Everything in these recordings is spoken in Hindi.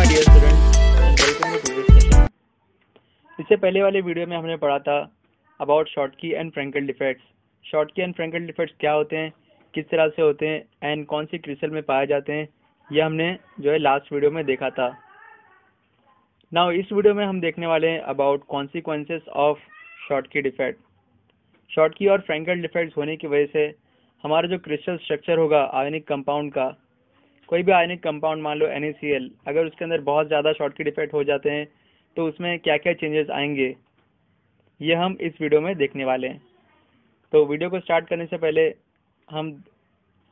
My dear students and welcome to today's session. इससे पहले वाले वीडियो में हमने पढ़ा था about Schottky and Frenkel defects. Schottky and Frenkel defects क्या होते हैं, किस तरह से होते हैं एंड कौन सी क्रिस्टल में पाए जाते हैं, यह हमने जो है लास्ट वीडियो में देखा था। नाउ इस वीडियो में हम देखने वाले हैं about consequences of Schottky defect. Schottky और फ्रैंकल डिफेक्ट्स होने की वजह से हमारा जो क्रिस्टल स्ट्रक्चर होगा आयनिक कंपाउंड का, कोई भी आयनिक कंपाउंड मान लो NaCl, अगर उसके अंदर बहुत ज़्यादा शॉटकी डिफेक्ट हो जाते हैं तो उसमें क्या क्या चेंजेस आएंगे, ये हम इस वीडियो में देखने वाले हैं। तो वीडियो को स्टार्ट करने से पहले हम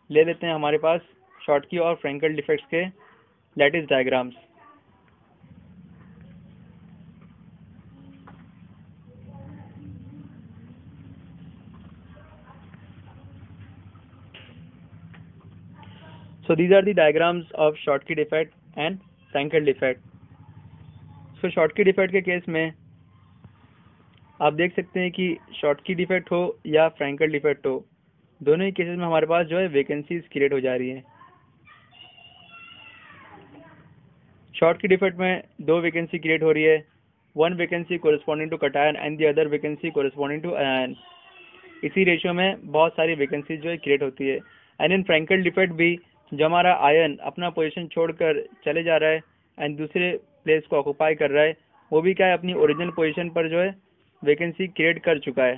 ले लेते हैं हमारे पास शॉटकी और फ्रैंकल डिफेक्ट्स के lattice diagrams. So these are the diagrams of Schottky defect and Frankel defect. So Schottky defect के केस में आप देख सकते हैं कि शॉटकी डिफेक्ट हो या फ्रैंकल डिफेक्ट हो, दोनों ही केसेस में हमारे पास जो है वैकेंसीज क्रिएट हो जा रही हैं। शॉटकी डिफेक्ट में दो वैकेंसी क्रिएट हो रही है, one vacancy corresponding to cation and the other vacancy corresponding to anion. इसी रेशियो में बहुत सारी वैकेंसीज जो है क्रिएट होती है। एंड इन फ्रैंकल डिफेक्ट भी जो हमारा आयन अपना पोजीशन छोड़कर चले जा रहा है एंड दूसरे प्लेस को ऑक्युपाई कर रहा है, वो भी क्या है अपनी ओरिजिनल पोजीशन पर जो है वैकेंसी क्रिएट कर चुका है।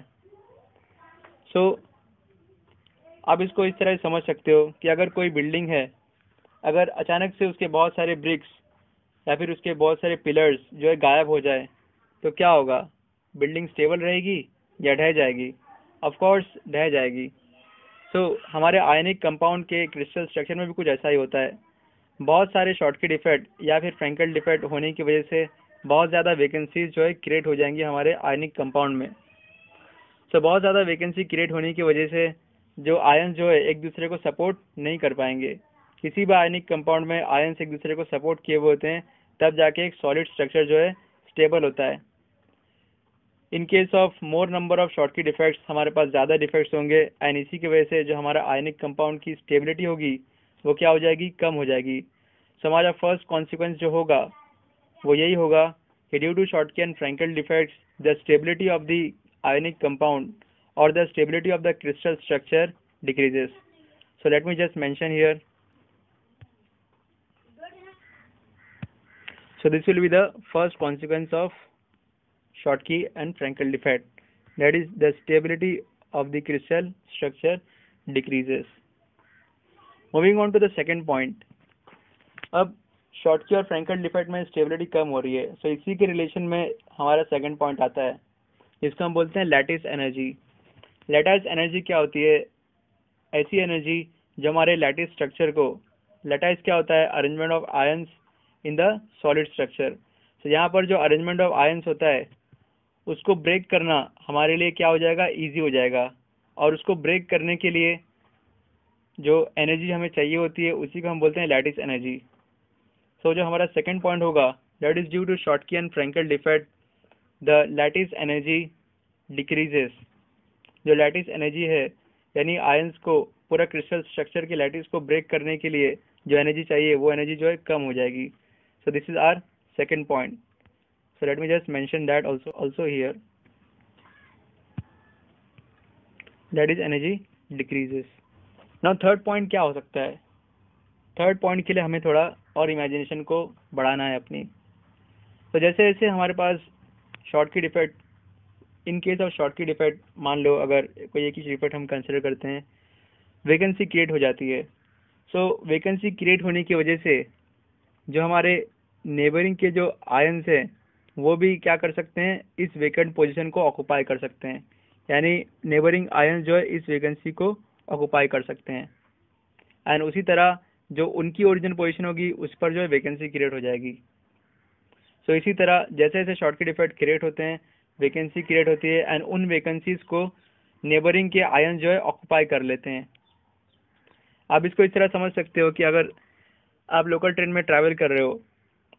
सो आप इसको इस तरह समझ सकते हो कि अगर कोई बिल्डिंग है, अगर अचानक से उसके बहुत सारे ब्रिक्स या फिर उसके बहुत सारे पिलर्स जो है गायब हो जाए तो क्या होगा, बिल्डिंग स्टेबल रहेगी या ढह जाएगी? ऑफ कोर्स ढह जाएगी। सो हमारे आयनिक कंपाउंड के क्रिस्टल स्ट्रक्चर में भी कुछ ऐसा ही होता है। बहुत सारे शॉटकी डिफेक्ट या फिर फ्रैंकल डिफेक्ट होने की वजह से बहुत ज़्यादा वैकेंसीज जो है क्रिएट हो जाएंगी हमारे आयनिक कंपाउंड में। सो बहुत ज़्यादा वैकेंसी क्रिएट होने की वजह से जो आयन जो है एक दूसरे को सपोर्ट नहीं कर पाएंगे। किसी भी आयनिक कंपाउंड में आयन्स एक दूसरे को सपोर्ट किए हुए होते हैं, तब जाके एक सॉलिड स्ट्रक्चर जो है स्टेबल होता है। In case of more number of Schottky defects हमारे पास ज़्यादा डिफेक्ट्स होंगे एंड इसी की वजह से जो हमारा आयनिक कंपाउंड की स्टेबिलिटी होगी वो क्या हो जाएगी, कम हो जाएगी। सो हमारा फर्स्ट कॉन्सिक्वेंस जो होगा वो यही होगा कि due to Schottky and Frenkel defects the stability of the ionic compound or the stability of the crystal structure decreases. So let me just mention here. So this will be the first consequence of Schottky and Frankel defect, that is the stability of the crystal structure decreases. Moving on to the second point. अब शॉटकी और फ्रैंकल डिफेक्ट में स्टेबिलिटी कम हो रही है, सो इसी के रिलेशन में हमारा सेकंड पॉइंट आता है, जिसको हम बोलते हैं लैटिस एनर्जी। लैटिस एनर्जी क्या होती है? ऐसी एनर्जी जो हमारे लैटिस स्ट्रक्चर को, लैटिस क्या होता है, arrangement of ions in the solid structure. तो यहाँ पर जो अरेंजमेंट ऑफ आयंस होता है उसको ब्रेक करना हमारे लिए क्या हो जाएगा, ईजी हो जाएगा। और उसको ब्रेक करने के लिए जो एनर्जी हमें चाहिए होती है उसी को हम बोलते हैं लैटिस एनर्जी। सो जो हमारा सेकेंड पॉइंट होगा, that is due to Schottky and Frenkel defect the lattice energy decreases. जो लैटिस एनर्जी है यानी आयंस को, पूरा क्रिस्टल स्ट्रक्चर के लैटिस को ब्रेक करने के लिए जो एनर्जी चाहिए वो एनर्जी जो है कम हो जाएगी। So this is our second point. So let me just mention that also here, that is energy decreases. Now third point क्या हो सकता है? थर्ड पॉइंट के लिए हमें थोड़ा और इमेजिनेशन को बढ़ाना है अपनी। तो जैसे जैसे हमारे पास Schottky defect, in case of Schottky defect मान लो अगर कोई एक ही डिफेक्ट हम कंसिडर करते हैं, वैकेंसी क्रिएट हो जाती है। सो वैकेंसी क्रिएट होने की वजह से जो हमारे नेबरिंग के जो आयंस हैं वो भी क्या कर सकते हैं, इस वैकेंट पोजीशन को ऑक्युपाई कर सकते हैं। यानी नेबरिंग आयंस जो है इस वैकेंसी को ऑक्युपाई कर सकते हैं एंड उसी तरह जो उनकी ओरिजिनल पोजीशन होगी उस पर जो है वैकेंसी क्रिएट हो जाएगी। सो इसी तरह जैसे जैसे शॉटकी डिफेक्ट क्रिएट होते हैं वैकेंसी क्रिएट होती है एंड उन वैकेंसीज को नेबरिंग के आयन जो है ऑक्युपाई कर लेते हैं। आप इसको इस तरह समझ सकते हो कि अगर आप लोकल ट्रेन में ट्रैवल कर रहे हो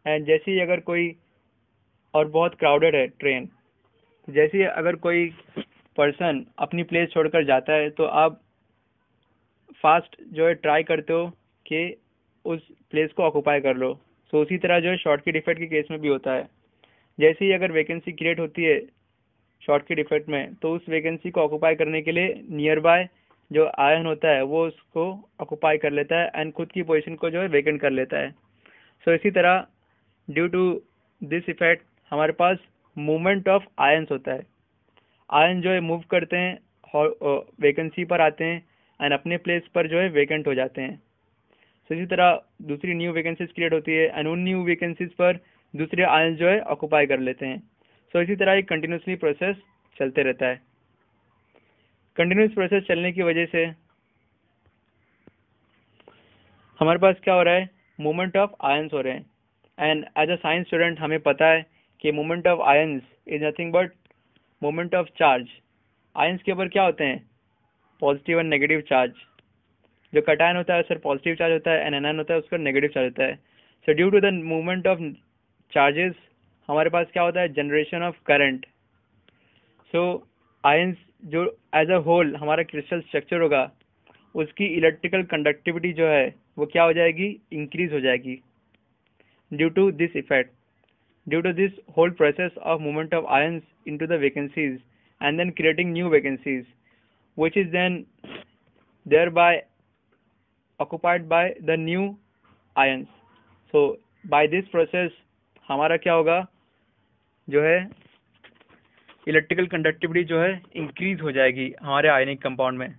एंड जैसे ही अगर कोई, और बहुत क्राउडेड है ट्रेन, जैसे ही अगर कोई पर्सन अपनी प्लेस छोड़कर जाता है तो आप फास्ट जो है ट्राई करते हो कि उस प्लेस को ऑक्युपाई कर लो। सो उसी तरह जो है शॉर्टकी डिफेक्ट के केस में भी होता है। जैसे ही अगर वैकेंसी क्रिएट होती है शॉर्टकी डिफेक्ट में, तो उस वैकेंसी को ऑक्यूपाई करने के लिए नियर बाय जो आयन होता है वो उसको ऑक्यूपाई कर लेता है एंड खुद की पोजीशन को जो है वेकेंट कर लेता है। सो इसी तरह ड्यू टू दिस इफेक्ट हमारे पास मूवमेंट ऑफ आयंस होता है। आयन जो है मूव करते हैं, वैकेंसी पर आते हैं एंड अपने प्लेस पर जो है वेकेंट हो जाते हैं। सो इसी तरह दूसरी न्यू वैकेंसीज क्रिएट होती है एंड उन न्यू वैकेंसीज पर दूसरे आयंस जो है ऑक्यूपाई कर लेते हैं। सो इसी तरह एक कंटिन्यूसली प्रोसेस चलते रहता है। कंटिन्यूस प्रोसेस चलने की वजह से हमारे पास क्या हो रहा है, मूवमेंट ऑफ आयंस हो रहे हैं। And as a science student हमें पता है कि movement of ions is nothing but movement of charge. Ions के ऊपर क्या होते हैं, पॉजिटिव एंड नेगेटिव चार्ज। जो कटायन होता है उस पर पॉजिटिव चार्ज होता है एंड एनायन होता है उस पर नेगेटिव चार्ज होता है। So due to the movement of charges हमारे पास क्या होता है, generation of current. So ions जो एज अ होल हमारा क्रिस्टल स्ट्रक्चर होगा उसकी इलेक्ट्रिकल कंडक्टिविटी जो है वो क्या हो जाएगी, इंक्रीज हो जाएगी due to this effect, due to this whole process of movement of ions into the vacancies and then creating new vacancies which is then thereby occupied by the new ions. So by this process हमारा क्या होगा, जो है इलेक्ट्रिकल कंडक्टिविटी जो है इंक्रीज हो जाएगी हमारे आयनिक कंपाउंड में।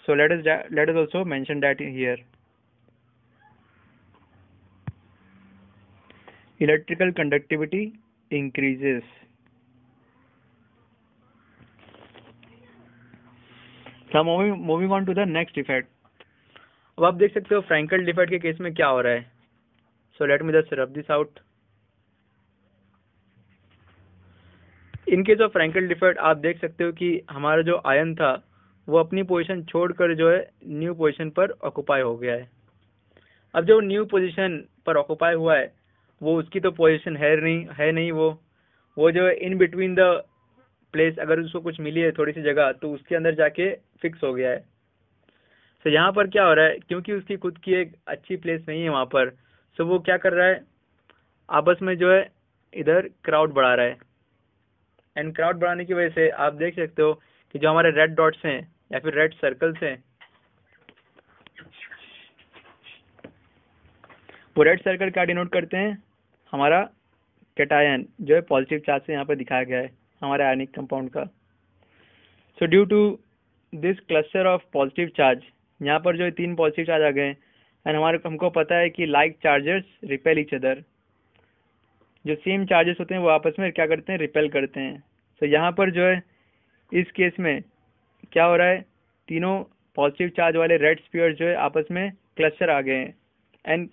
So let us also mention that here. Electrical conductivity increases. So moving on to the next effect. अब आप देख सकते हो फ्रैंकल डिफेक्ट के केस में क्या हो रहा है। So let me just rub this out. In case of Frenkel defect आप देख सकते हो कि हमारा जो आयन था वो अपनी पोजीशन छोड़कर जो है न्यू पोजीशन पर ऑक्यूपाई हो गया है। अब जो न्यू पोजीशन पर ऑक्यूपाई हुआ है वो उसकी तो पोजीशन है नहीं वो जो है इन बिटवीन द प्लेस, अगर उसको कुछ मिली है थोड़ी सी जगह तो उसके अंदर जाके फिक्स हो गया है। तो यहाँ पर क्या हो रहा है, क्योंकि उसकी खुद की एक अच्छी प्लेस नहीं है वहाँ पर, सो वो क्या कर रहा है, आपस में जो है इधर क्राउड बढ़ा रहा है। एंड क्राउड बढ़ाने की वजह से आप देख सकते हो कि जो हमारे रेड डॉट्स हैं या फिर रेड सर्कल्स हैं, वो रेड सर्कल क्या डिनोट करते हैं, हमारा कैटायन जो है पॉजिटिव चार्ज से यहाँ पर दिखाया गया है हमारे आयनिक कंपाउंड का। So due to this cluster of positive charge, यहाँ पर जो 3 पॉजिटिव चार्ज आ गए एंड हमको पता है कि like charges repel each other. जो सेम चार्जेस होते हैं वो आपस में क्या करते हैं, रिपेल करते हैं। तो यहाँ पर जो है इस केस में क्या हो रहा है, तीनों पॉजिटिव चार्ज वाले रेड स्फीयर जो है आपस में क्लस्टर आ गए हैं एंड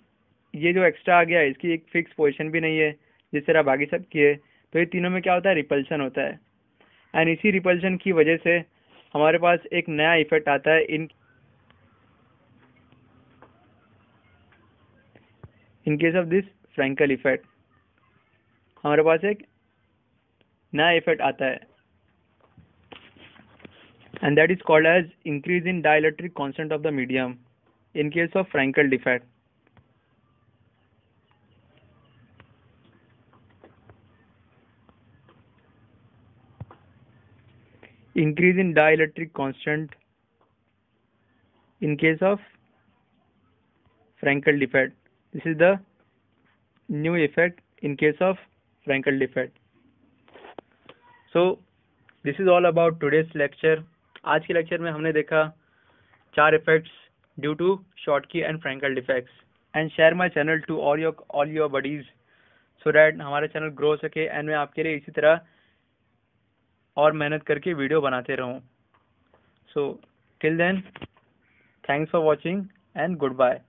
ये जो एक्स्ट्रा आ गया है इसकी एक फिक्स पोजीशन भी नहीं है जिस तरह बाकी सब की है। तो ये तीनों में क्या होता है, रिपल्शन होता है एंड इसी रिपल्शन की वजह से हमारे पास एक नया इफेक्ट आता है। In case of this Frenkel effect हमारे पास एक नया इफेक्ट आता है and that is called as increase in dielectric constant of the medium in case of Frenkel defect. Increase in dielectric constant in case of Frankel defect. This is the new effect in case of Frankel defect. So this is all about today's lecture. आज के लेक्चर में हमने देखा 4 effects due to Schottky and Frankel defects. And share my channel to all your buddies so that हमारा चैनल ग्रो हो सके एंड मैं आपके लिए इसी तरह और मेहनत करके वीडियो बनाते रहूं। So till then, thanks for watching and good bye.